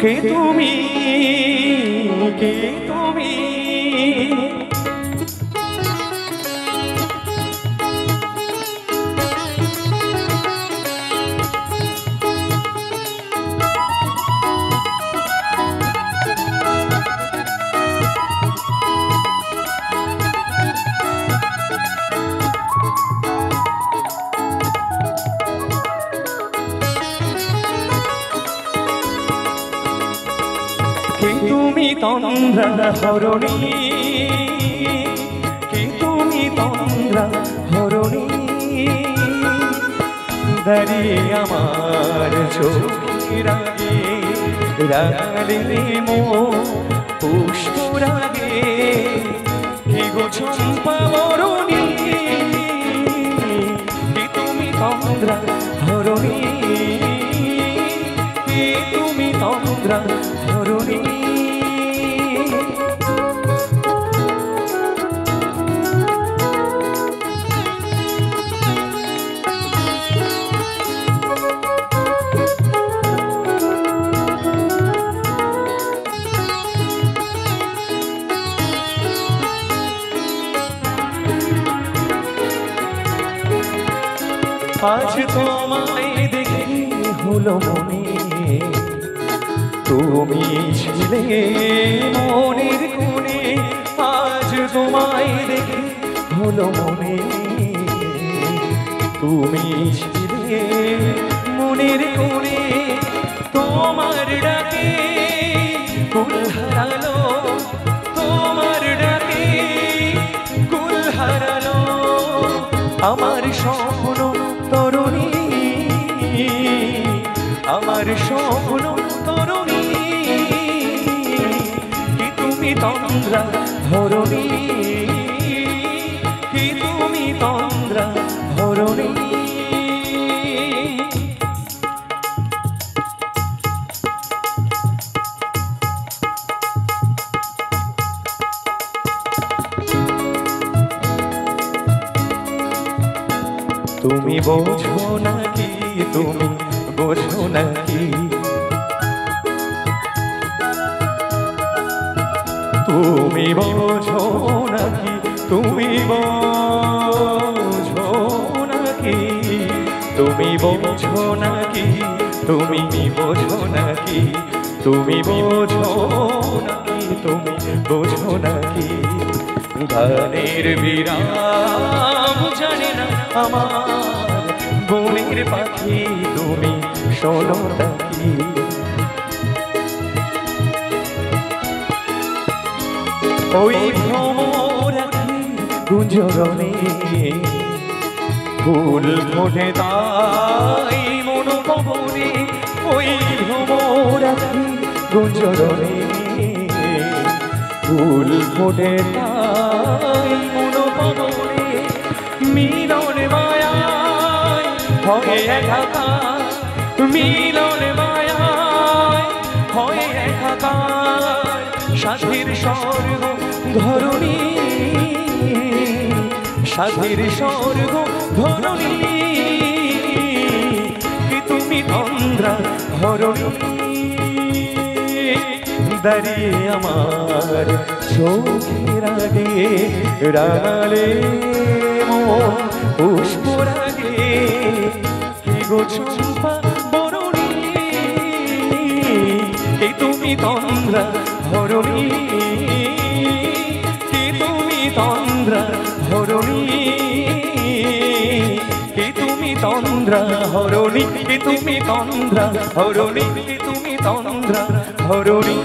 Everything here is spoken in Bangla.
কে তুমি, কে তুমি? কে তুমি তন্দ্রা হরণী, কে তুমি তন্দ্রা হরণী? দাঁড়িয়ে আমার চোখের আগে রাগালে মন পুষ্পর আগে, কে গো চম্পা বরণী? কে তুমি তন্দ্রা হরণী, কে তুমি তন্দ্রা হরণী? আজ তোমায় দেখে হলো মনে, তুমি ছিলে মনের কোণে। আজ তোমায় দেখে হলো মনে, তুমি ছিলে মনের কোণে। তোমার ডাকে কুল হারালো, তোমার ডাকে কুল হারালো আমার স্বপ্ন তরুণী, আমার স্বপ্ন তরুণী। কি তুমি তন্দ্রা হরণী, কি তুমি তন্দ্রা হরণী? তুমি বোঝো নাকি, তুমি বোঝো নাকি? তুমি বোঝো নাকি, তুমি বোঝো নাকি? তুমি বোঝো নাকি, তুমি বোঝো নাকি? তুমি বোঝো নাকি, তুমি বোঝো নাকি? গানের বিরাম জানে না আমার বনের পাখি, তুমি শোনো নাকি? ওই ভ্রমরাখি গুঞ্জরণে ফুল ফোটে তাই মনোভবনে। ওই ভ্রমরাখি গুঞ্জরণে ফুল ফোটে তাই মনোভবনে। মিলন মায়ায় হয় একাকার, মিলন মায়ায় হয় একাকার। সাধের স্বর্গ ধরণী, সাধের স্বর্গ ধরণী। কি তুমি তন্দ্রা হরণী, দাঁড়িয়ে আমার চোখের আগে রাগালে মন পুষ্পর আগে। কি গো চম্পা বরণী, কি তুমি তন্দ্রা হরণী, কি তুমি তন্দ্রা হরণী? কি তুমি তন্দ্রা হরণী, কি তুমি তন্দ্রা হরণী, কি তুমি তন্দ্রা হরণী?